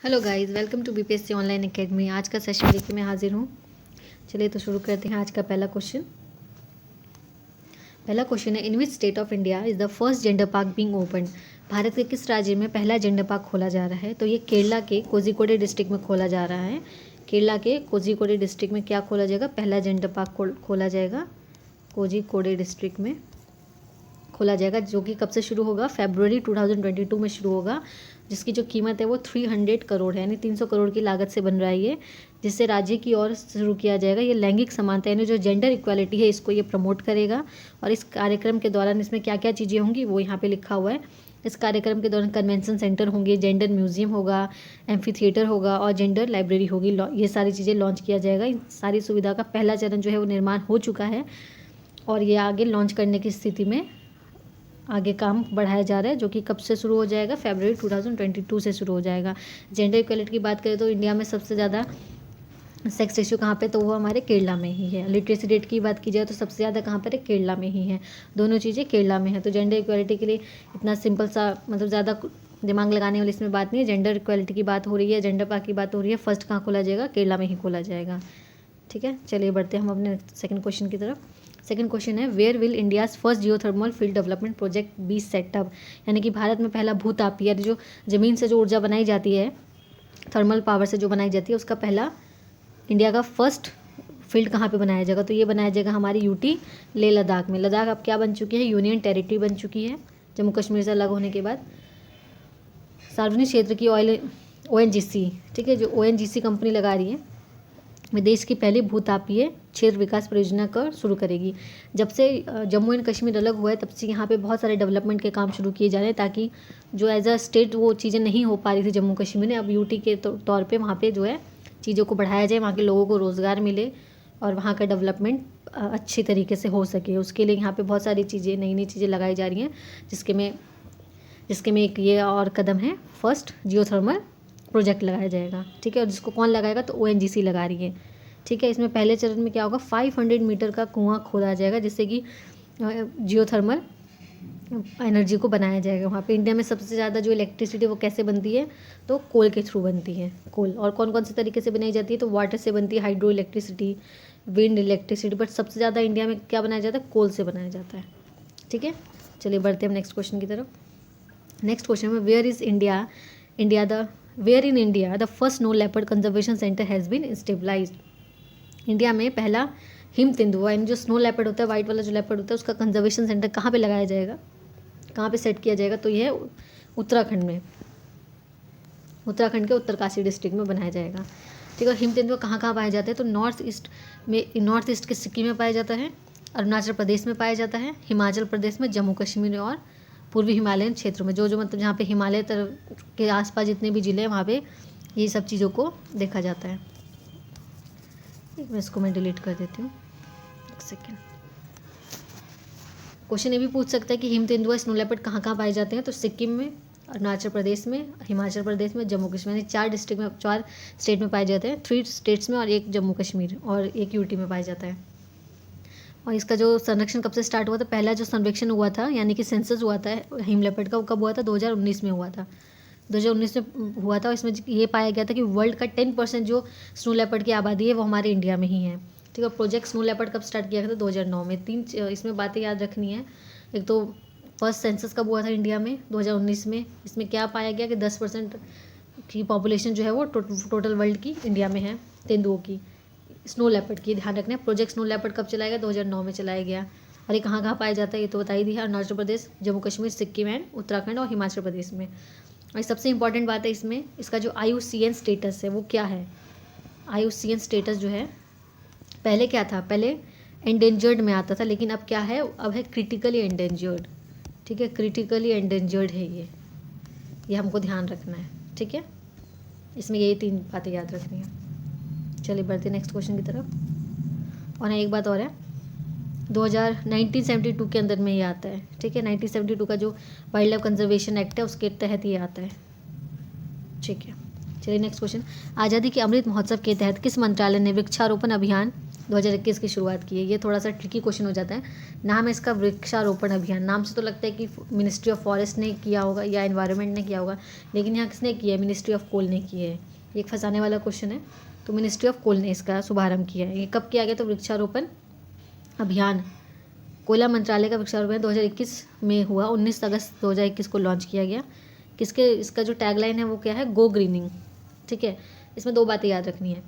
Hello guys, welcome to BPSC online academy. आज का session लेके मैं हाजिर हूँ। चलिए तो शुरू करते हैं आज का पहला क्वेश्चन है, in which state of India is the first gender park being open. भारत के किस राज्य में पहला जेंडर पार्क खोला जा रहा है? तो ये केरला के कोझिकोडे डिस्ट्रिक्ट में खोला जा रहा है। केरला के कोझिकोडे डिस्ट्रिक्ट में क्या खोला जाएगा? पहला जेंडर पार्क खोला जाएगा, कोझिकोडे डिस्ट्रिक्ट में खोला जाएगा, जो कि कब से शुरू होगा? फरवरी 2022 में शुरू होगा, जिसकी जो कीमत है वो 300 करोड़ है, यानी 300 करोड़ की लागत से बन रहा है ये, जिससे राज्य की ओर शुरू किया जाएगा। ये लैंगिक समानता यानी जो जेंडर इक्वालिटी है इसको ये प्रमोट करेगा। और इस कार्यक्रम के दौरान इसमें क्या क्या चीज़ें होंगी वो यहाँ पे लिखा हुआ है। इस कार्यक्रम के दौरान कन्वेंशन सेंटर होंगे, जेंडर म्यूजियम होगा, एम्फी थिएटर होगा और जेंडर लाइब्रेरी होगी। ये सारी चीज़ें लॉन्च किया जाएगा। इन सारी सुविधा का पहला चरण जो है वो निर्माण हो चुका है और ये आगे लॉन्च करने की स्थिति में आगे काम बढ़ाया जा रहा है, जो कि कब से शुरू हो जाएगा? फरवरी 2022 से शुरू हो जाएगा। जेंडर इक्वलिटी की बात करें तो इंडिया में सबसे ज़्यादा सेक्स रेशियो कहाँ पे? तो वो हमारे केरला में ही है। लिटरेसी रेट की बात की जाए तो सबसे ज़्यादा कहाँ पर है? केरला में ही है। दोनों चीज़ें केरला में है। तो जेंडर इक्वलिटी के लिए इतना सिंपल सा, मतलब ज़्यादा दिमाग लगाने वाली इसमें बात नहीं है। जेंडर इक्वलिटी की बात हो रही है, जेंडर पार्क की बात हो रही है, फर्स्ट कहाँ खोला जाएगा? केरला में ही खोला जाएगा। ठीक है, चलिए बढ़ते हैं हम अपने सेकंड क्वेश्चन की तरफ। सेकंड क्वेश्चन है, where will India's first geothermal field development project be set up. यानी कि भारत में पहला भूतापीय या जो ज़मीन से जो ऊर्जा बनाई जाती है, थर्मल पावर से जो बनाई जाती है, उसका पहला इंडिया का फर्स्ट फील्ड कहाँ पे बनाया जाएगा? तो ये बनाया जाएगा हमारी यूटी लेह लद्दाख में। लद्दाख अब क्या बन चुकी है? यूनियन टेरिटरी बन चुकी है जम्मू कश्मीर से अलग होने के बाद। सार्वजनिक क्षेत्र की ऑयल ONGC, ठीक है, जो ONGC कंपनी लगा रही है, में देश की पहली भूतापीय क्षेत्र विकास परियोजना कर शुरू करेगी। जब से जम्मू एंड कश्मीर अलग हुआ है तब से यहाँ पे बहुत सारे डेवलपमेंट के काम शुरू किए जा रहे हैं, ताकि जो एज अ स्टेट वो चीज़ें नहीं हो पा रही थी जम्मू कश्मीर में, अब यूटी के तौर पे वहाँ पे जो है चीज़ों को बढ़ाया जाए, वहाँ के लोगों को रोज़गार मिले और वहाँ का डेवलपमेंट अच्छी तरीके से हो सके। उसके लिए यहाँ पर बहुत सारी चीज़ें, नई नई चीज़ें लगाई जा रही हैं, जिसके में एक ये और कदम है, फर्स्ट जियोथर्मल प्रोजेक्ट लगाया जाएगा। ठीक है, और जिसको कौन लगाएगा? तो ONGC लगा रही है। ठीक है, इसमें पहले चरण में क्या होगा? 500 मीटर का कुआं खोदा जाएगा, जिससे कि जियोथर्मल एनर्जी को बनाया जाएगा। वहाँ पे इंडिया में सबसे ज़्यादा जो इलेक्ट्रिसिटी वो कैसे बनती है? तो कोल के थ्रू बनती है। कोल और कौन कौन से तरीके से बनाई जाती है? तो वाटर से बनती है, hydro electricity, wind electricity, but सबसे ज़्यादा इंडिया में क्या बनाया जाता है? कोल से बनाया जाता है। ठीक है, चलिए बढ़ते हैं हम नेक्स्ट क्वेश्चन की तरफ। नेक्स्ट क्वेश्चन में, where in India the first snow leopard conservation centre has been stabilised. India में पहला हिम तेंदुआ, यानी जो स्नो लेपर्ड होता है, वाइट वाला जो लेपर्ड होता है, उसका कंजर्वेशन सेंटर कहाँ पे लगाया जाएगा? कहाँ पे सेट किया जाएगा? तो यह है उत्तराखंड में, उत्तराखंड के उत्तरकाशी डिस्ट्रिक्ट में बनाया जाएगा। ठीक है, हिम तेंदुआ कहाँ कहाँ पाया जाता है? तो नॉर्थ ईस्ट के सिक्किम में पाया जाता है, अरुणाचल प्रदेश में पाया जाता है, हिमाचल प्रदेश में, जम्मू कश्मीर और पूर्वी हिमालयन क्षेत्रों में, जो मतलब जहाँ पे हिमालय के आसपास जितने भी ज़िले हैं वहाँ पे ये सब चीज़ों को देखा जाता है। एक मैं इसको डिलीट कर देती हूँ, एक सेकेंड। क्वेश्चन ये भी पूछ सकता है कि हिम तेंदुआ, स्नो लेपर्ड कहाँ कहाँ पाए जाते हैं? तो सिक्किम में, अरुणाचल प्रदेश में, हिमाचल प्रदेश में, जम्मू कश्मीर, यानी 4 स्टेट में पाए जाते हैं, 3 स्टेट्स में और एक जम्मू कश्मीर और एक यूटी में पाया जाता है। और इसका जो संरक्षण कब से स्टार्ट हुआ था? पहला जो सर्वेक्षण हुआ था, यानी कि सेंसस हुआ था हिम लेपर्ड का, वो कब हुआ था? 2019 में हुआ था। 2019 में हुआ था। इसमें ये पाया गया था कि वर्ल्ड का 10% जो स्नो लेपर्ड की आबादी है वो हमारे इंडिया में ही है। ठीक है, प्रोजेक्ट स्नो लेपर्ड कब स्टार्ट किया गया था? 2009 में। 3 इसमें बातें याद रखनी है। एक तो फर्स्ट सेंसस कब हुआ था इंडिया में? 2019 में। इसमें क्या पाया गया कि 10% की पॉपुलेशन जो है वो टोटल वर्ल्ड की इंडिया में है, तेंदुओं की, स्नो लेपर्ड की। ध्यान रखना है, प्रोजेक्ट स्नो लेपर्ड कब चलाया गया? 2009 में चलाया गया। और ये कहाँ कहाँ पाया जाता है ये तो बता ही दिया, अरुणाचल प्रदेश, जम्मू कश्मीर, सिक्किम एंड उत्तराखंड और हिमाचल प्रदेश में। और सबसे इंपॉर्टेंट बात है इसमें, इसका जो IUCN स्टेटस है वो क्या है? IUCN स्टेटस जो है, पहले क्या था? पहले एंडेंजर्ड में आता था, लेकिन अब क्या है? अब है क्रिटिकली एंडेंजर्ड। ठीक है, क्रिटिकली एंडेंजर्ड है ये हमको ध्यान रखना है। ठीक है, इसमें यही 3 बातें याद रखनी है। चलिए बढ़ते नेक्स्ट क्वेश्चन की तरफ। और एक बात और है, 1972 के अंदर में ये आता है। ठीक है, 1972 का जो वाइल्ड लाइफ कंजर्वेशन एक्ट है उसके तहत ये आता है। ठीक है, चलिए नेक्स्ट क्वेश्चन। आज़ादी के अमृत महोत्सव के तहत किस मंत्रालय ने वृक्षारोपण अभियान 2021 की शुरुआत की है। ये थोड़ा सा ट्रिकी क्वेश्चन हो जाता है। नाम है इसका वृक्षारोपण अभियान। नाम से तो लगता है कि मिनिस्ट्री ऑफ फॉरेस्ट ने किया होगा या एनवायरनमेंट ने किया होगा, लेकिन यहाँ किसने किया है? मिनिस्ट्री ऑफ कोल ने किया है। ये एक फंसाने वाला क्वेश्चन है। तो मिनिस्ट्री ऑफ कोल ने इसका शुभारंभ किया है। ये कब किया गया? तो वृक्षारोपण अभियान, कोयला मंत्रालय का वृक्षारोपण 2021 में हुआ। 19 अगस्त 2021 को लॉन्च किया गया। इसका जो टैगलाइन है वो क्या है? गो ग्रीनिंग। ठीक है, इसमें 2 बातें याद रखनी है।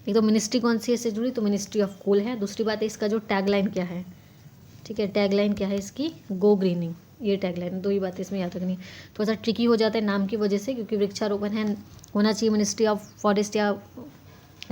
एक तो मिनिस्ट्री कौन सी है इससे जुड़ी? तो मिनिस्ट्री ऑफ कोल है। दूसरी बात है इसका जो टैगलाइन क्या है। ठीक है, टैगलाइन क्या है इसकी? गो ग्रीनिंग। ये टैगलाइन, 2 ही बातें इसमें याद रखनी है। थोड़ा सा ट्रिकी हो जाता है नाम की वजह से, क्योंकि वृक्षारोपण है, होना चाहिए मिनिस्ट्री ऑफ फॉरेस्ट या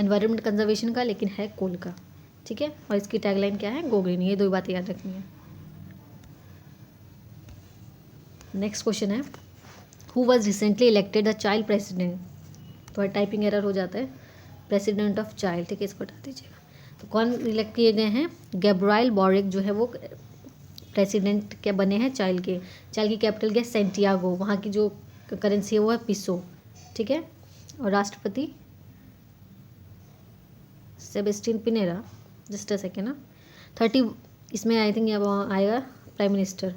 एनवायरनमेंट कंजर्वेशन का, लेकिन है कोल का। ठीक है, और इसकी टैगलाइन क्या है? गो ग्रीनिंग। ये 2 बातें याद रखनी है। नेक्स्ट क्वेश्चन है, who was recently elected the child president? थोड़ा टाइपिंग एरर हो जाता है। प्रेसिडेंट ऑफ चाइल्ड, ठीक है, इसको हटा दीजिएगा। तो कौन इलेक्ट किए गए हैं? गैब्राइल बॉरिक जो है वो प्रेसिडेंट क्या बने हैं? चाइल्ड के। चाइल्ड की कैपिटल क्या है? सेंटियागो। वहाँ की जो करेंसी है वो है पिसो। ठीक है, और राष्ट्रपति Sebastian Pinera. Just a second ना, 30 इसमें आई थिंक यहाँ आएगा प्राइम मिनिस्टर।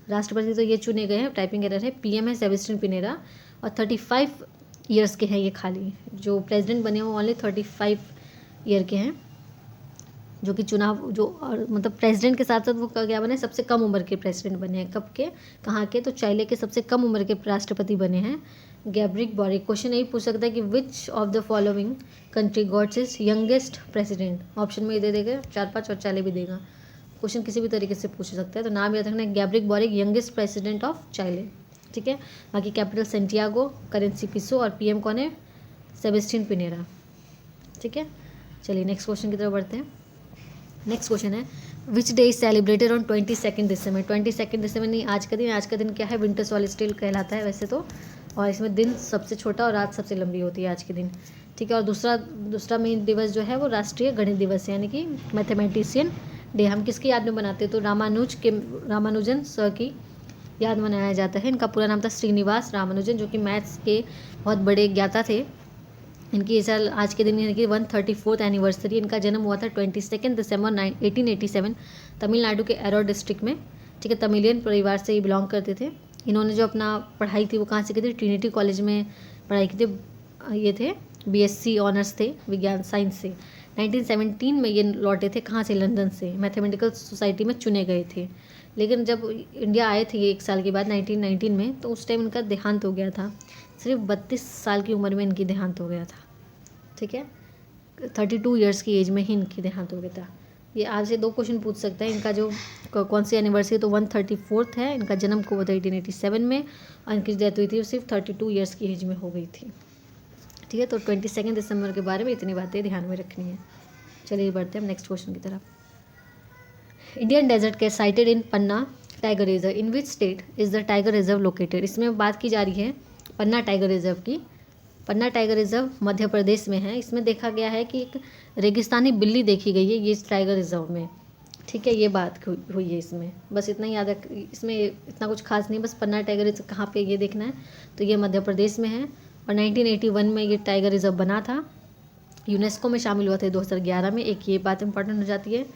राष्ट्रपति तो ये चुने गए हैं, टाइपिंग एरर है। पीएम है सेबेस्टियन पिनेरा, और 35 ईयर्स के हैं ये खाली। जो प्रेसिडेंट बने वो ओनली 35 ईयर के हैं, जो कि चुनाव जो और मतलब प्रेसिडेंट के साथ साथ वो क्या बने? सबसे कम उम्र के प्रेसिडेंट बने हैं। कब के? कहाँ के? तो चाइले के सबसे कम उम्र के राष्ट्रपति बने हैं गैब्रिक बॉरिक। क्वेश्चन यही पूछ सकता है कि which of the following country gots is youngest president. Option में ये दे देगा 4-5 और चाले भी देगा। क्वेश्चन किसी भी तरीके से पूछ सकता है। तो नाम याद रखना है, गैब्रिक बॉरिक, यंगेस्ट प्रेसिडेंट ऑफ चाइले। ठीक है, बाकी कैपिटल सेंटियागो, करेंसी पिसो, और पीएम कौन है? Sebastian Pinera. ठीक है, चलिए नेक्स्ट क्वेश्चन की तरफ बढ़ते हैं। नेक्स्ट क्वेश्चन है, which day is celebrated on 22 दिसंबर? 22 दिसंबर नहीं, आज का दिन। आज का दिन क्या है? विंटर सॉल्स्टिस कहलाता है वैसे तो, और इसमें दिन सबसे छोटा और रात सबसे लंबी होती है आज के दिन। ठीक है, और दूसरा मेन दिवस जो है वो राष्ट्रीय गणित दिवस है, यानी कि मैथमेटिशियन डे। हम किसकी याद में बनाते हैं? तो रामानुजन सर की याद मनाया जाता है। इनका पूरा नाम था श्रीनिवास रामानुजन, जो कि मैथ्स के बहुत बड़े ज्ञाता थे। इनकी इस साल आज के दिन इनकी 134th एनिवर्सरी। इनका जन्म हुआ था 22 दिसंबर 1887 तमिलनाडु के एरोड डिस्ट्रिक्ट में। ठीक है, तमिलियन परिवार से ये बिलोंग करते थे। इन्होंने जो अपना पढ़ाई थी वो कहाँ से की थी? ट्रिनिटी कॉलेज में पढ़ाई की थी। ये थे बीएससी ऑनर्स थे विज्ञान साइंस से। 1917 में ये लौटे थे। कहाँ से? लंदन से। मैथमेटिकल सोसाइटी में चुने गए थे। लेकिन जब इंडिया आए थे 1 साल के बाद 1919 में, तो उस टाइम इनका देहांत हो गया था। सिर्फ 32 साल की उम्र में इनकी देहांत हो गया था। ठीक है, 32 ईयर्स की एज में ही इनकी देहांत हो गया था। ये आपसे 2 क्वेश्चन पूछ सकता है। इनका जो कौन सी एनिवर्सरी? तो 134th है। इनका जन्म को हुआ था 1887 में, और इनकी डेथ हुई थी सिर्फ 32 ईयर्स की एज में हो गई थी। ठीक है, तो 22 दिसंबर के बारे में इतनी बातें ध्यान में रखनी है। चलिए बढ़ते हैं हम नेक्स्ट क्वेश्चन की तरफ। इंडियन डेजर्ट के cited in Panna tiger reserve, in which state is the tiger reserve located? इसमें बात की जा रही है पन्ना टाइगर रिजर्व की। पन्ना टाइगर रिजर्व मध्य प्रदेश में है। इसमें देखा गया है कि एक रेगिस्तानी बिल्ली देखी गई है ये इस टाइगर रिजर्व में। ठीक है, ये बात हुई है इसमें। बस इतना ही याद रख, इसमें इतना कुछ खास नहीं, बस पन्ना टाइगर रिजर्व कहाँ पे ये देखना है। तो ये मध्य प्रदेश में है, और 1981 में ये टाइगर रिजर्व बना था। यूनेस्को में शामिल हुआ था 2011 में। एक ये बात इंपॉर्टेंट हो जाती है।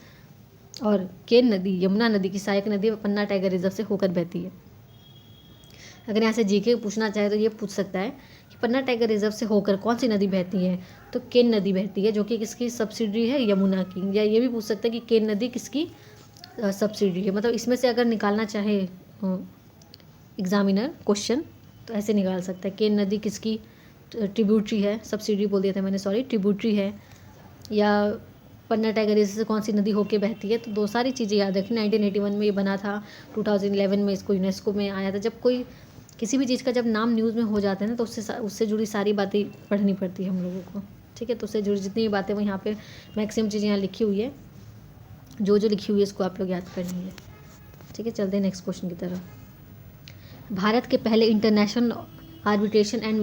और केन नदी, यमुना नदी की सहायक नदी पन्ना टाइगर रिजर्व से होकर बहती है। अगर यहाँ से जीके पूछना चाहे तो ये पूछ सकता है कि पन्ना टाइगर रिजर्व से होकर कौन सी नदी बहती है? तो केन नदी बहती है, जो कि किसकी सब्सिडरी है? यमुना की। या ये भी पूछ सकता है कि केन नदी किसकी सब्सिडरी है। मतलब इसमें से अगर निकालना चाहे एग्जामिनर क्वेश्चन, तो ऐसे निकाल सकता है केन नदी किसकी ट्रिब्यूटरी है? सब्सिडरी बोल दिया था मैंने, सॉरी, ट्रिब्यूटरी है। या पन्ना टाइगर रिजर्व से कौन सी नदी होके बहती है? तो 2 सारी चीज़ें याद रखनी। 1981 में ये बना था, 2011 में इसको यूनेस्को में आया था। जब कोई किसी भी चीज़ का जब नाम न्यूज़ में हो जाता है ना, तो उससे जुड़ी सारी बातें पढ़नी पड़ती है हम लोगों को। ठीक है, तो उससे जुड़ी जितनी भी बातें वो यहाँ पे मैक्सिमम चीज़ें यहाँ लिखी हुई है। जो लिखी हुई है इसको आप लोग याद करनी है। ठीक है, चलते हैं नेक्स्ट क्वेश्चन की तरफ। भारत के पहले international arbitration and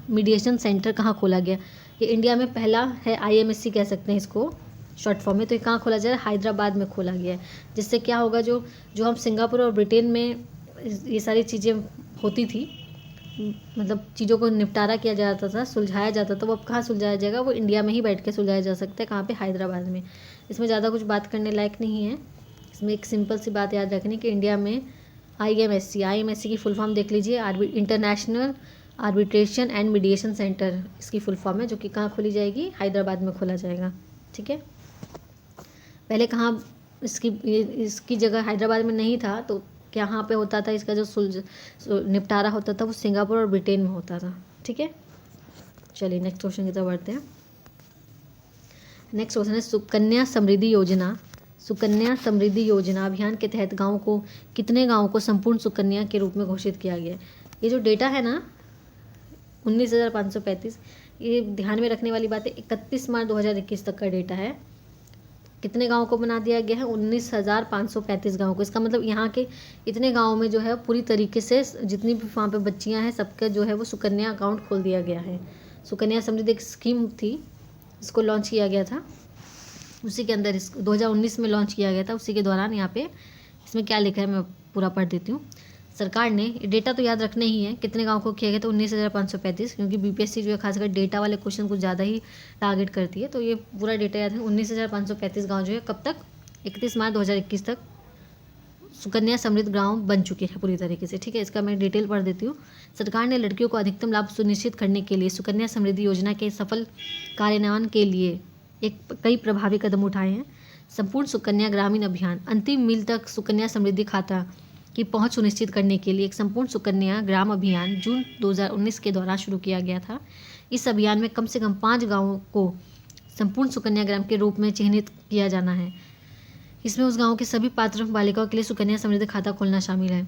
mediation centre कहाँ खोला गया? ये इंडिया में पहला है, IMSC कह सकते हैं इसको शॉर्ट फॉर्म में। तो ये कहाँ खोला जा रहा है? हैदराबाद में खोला गया है। जिससे क्या होगा, जो हम सिंगापुर और ब्रिटेन में ये सारी चीज़ें होती थी, मतलब चीज़ों को निपटारा किया जाता था, सुलझाया जाता था, वो अब कहाँ सुलझाया जाएगा, वो इंडिया में ही बैठ के सुलझाया जा सकता है। कहाँ पे? हैदराबाद में। इसमें ज़्यादा कुछ बात करने लायक नहीं है। इसमें एक सिंपल सी बात याद रखनी कि इंडिया में IMSC की फुल फॉर्म देख लीजिए, international arbitration and mediation centre इसकी फुल फॉर्म है, जो कि कहाँ खोली जाएगी? हैदराबाद में खोला जाएगा। ठीक है। पहले कहाँ इसकी जगह हैदराबाद में नहीं था, तो यहाँ पे होता था, इसका जो निपटारा होता था वो सिंगापुर और ब्रिटेन में होता था। ठीक है। चलिए नेक्स्ट क्वेश्चन की तरफ बढ़ते हैं। नेक्स्ट क्वेश्चन है सुकन्या समृद्धि योजना। सुकन्या समृद्धि योजना अभियान के तहत कितने गाँव को संपूर्ण सुकन्या के रूप में घोषित किया गया? ये जो डेटा है ना 19,535, ये ध्यान में रखने वाली बात है। 31 मार्च 2021 तक का डेटा है। कितने गाँव को बना दिया गया है? 19,535 गाँव को। इसका मतलब यहाँ के इतने गाँव में जो है पूरी तरीके से जितनी भी वहाँ पे बच्चियाँ हैं सबका जो है वो सुकन्या अकाउंट खोल दिया गया है। सुकन्या समृद्धि एक स्कीम थी, इसको लॉन्च किया गया था, उसी के अंदर इसको 2019 में लॉन्च किया गया था। उसी के दौरान यहाँ पे इसमें क्या लिखा है मैं पूरा पढ़ देती हूँ। सरकार ने डेटा तो याद रखना ही है, कितने गाँव को किया गया था? 19,535, क्योंकि BPSC जो है खासकर डेटा वाले क्वेश्चन कुछ ज़्यादा ही टारगेट करती है, तो ये पूरा डेटा याद है। 19,535 गाँव जो है कब तक? 31 मार्च 2021 तक सुकन्या समृद्ध गाँव बन चुके हैं पूरी तरीके से। ठीक है। इसका मैं डिटेल पढ़ देती हूँ। सरकार ने लड़कियों को अधिकतम लाभ सुनिश्चित करने के लिए सुकन्या समृद्धि योजना के सफल कार्यान्वयन के लिए कई प्रभावी कदम उठाए हैं। संपूर्ण सुकन्या ग्रामीण अभियान अंतिम मील तक सुकन्या समृद्धि खाता की पहुंच सुनिश्चित करने के लिए एक संपूर्ण सुकन्या ग्राम अभियान जून 2019 के दौरान शुरू किया गया था। इस अभियान में कम से कम 5 गाँवों को संपूर्ण सुकन्या ग्राम के रूप में चिन्हित किया जाना है। इसमें उस गाँव के सभी पात्र बालिकाओं के लिए सुकन्या समृद्धि खाता खोलना शामिल है।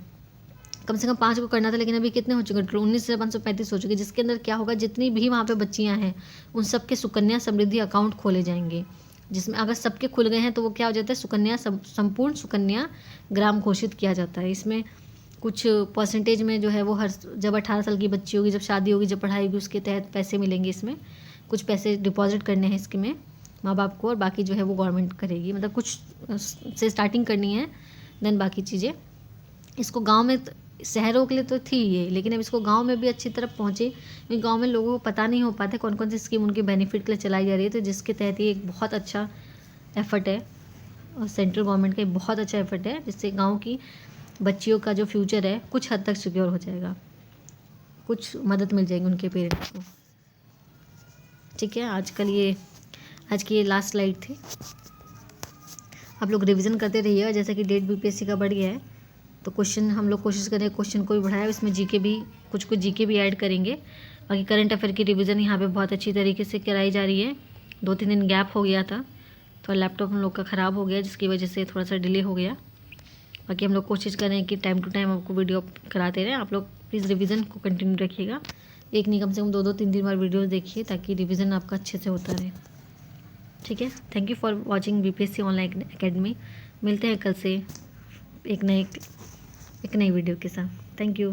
कम से कम 5 को करना था, लेकिन अभी कितने हो चुके? 19,535 हो चुके, जिसके अंदर क्या होगा, जितनी भी वहाँ पे बच्चियाँ हैं उन सबके सुकन्या समृद्धि अकाउंट खोले जाएंगे, जिसमें अगर सबके खुल गए हैं तो वो क्या हो जाता है? संपूर्ण सुकन्या ग्राम घोषित किया जाता है। इसमें कुछ परसेंटेज में जो है वो जब 18 साल की बच्ची होगी, जब शादी होगी, जब पढ़ाई होगी, उसके तहत पैसे मिलेंगे। इसमें कुछ पैसे डिपॉजिट करने हैं इसके में माँ बाप को, और बाकी जो है वो गवर्नमेंट करेगी। मतलब कुछ से स्टार्टिंग करनी है, देन बाकी चीज़ें। इसको गाँव में शहरों के लिए तो थी ये, लेकिन अब इसको गांव में भी अच्छी तरह पहुँचे, क्योंकि गांव में लोगों को पता नहीं हो पाता कौन कौन सी स्कीम उनके बेनिफिट के लिए चलाई जा रही है। तो जिसके तहत ये एक बहुत अच्छा एफर्ट है, और सेंट्रल गवर्नमेंट का एक बहुत अच्छा एफर्ट है, जिससे गांव की बच्चियों का जो फ्यूचर है कुछ हद तक सिक्योर हो जाएगा, कुछ मदद मिल जाएगी उनके पेरेंट्स को। ठीक है। आज की ये लास्ट स्लाइड थी। आप लोग रिविज़न करते रहिएगा, जैसे कि डेट BPSC का बढ़ गया है, तो क्वेश्चन हम लोग कोशिश करें क्वेश्चन को भी बढ़ाया, इसमें जीके भी कुछ जीके भी ऐड करेंगे। बाकी करंट अफेयर की रिवीजन यहाँ पे बहुत अच्छी तरीके से कराई जा रही है। 2-3 दिन गैप हो गया था, तो लैपटॉप हम लोग का ख़राब हो गया, जिसकी वजह से थोड़ा सा डिले हो गया। बाकी हम लोग कोशिश करें कि टाइम टू टाइम आपको वीडियो कराते रहें। आप लोग प्लीज़ रिवीजन को कंटिन्यू रखिएगा, एक नहीं कम से कम 2-3 बार वीडियोज़ देखिए, ताकि रिविज़न आपका अच्छे से होता रहे। ठीक है। Thank you for watching BPSC online academy. मिलते हैं कल से एक नई वीडियो के साथ। Thank you.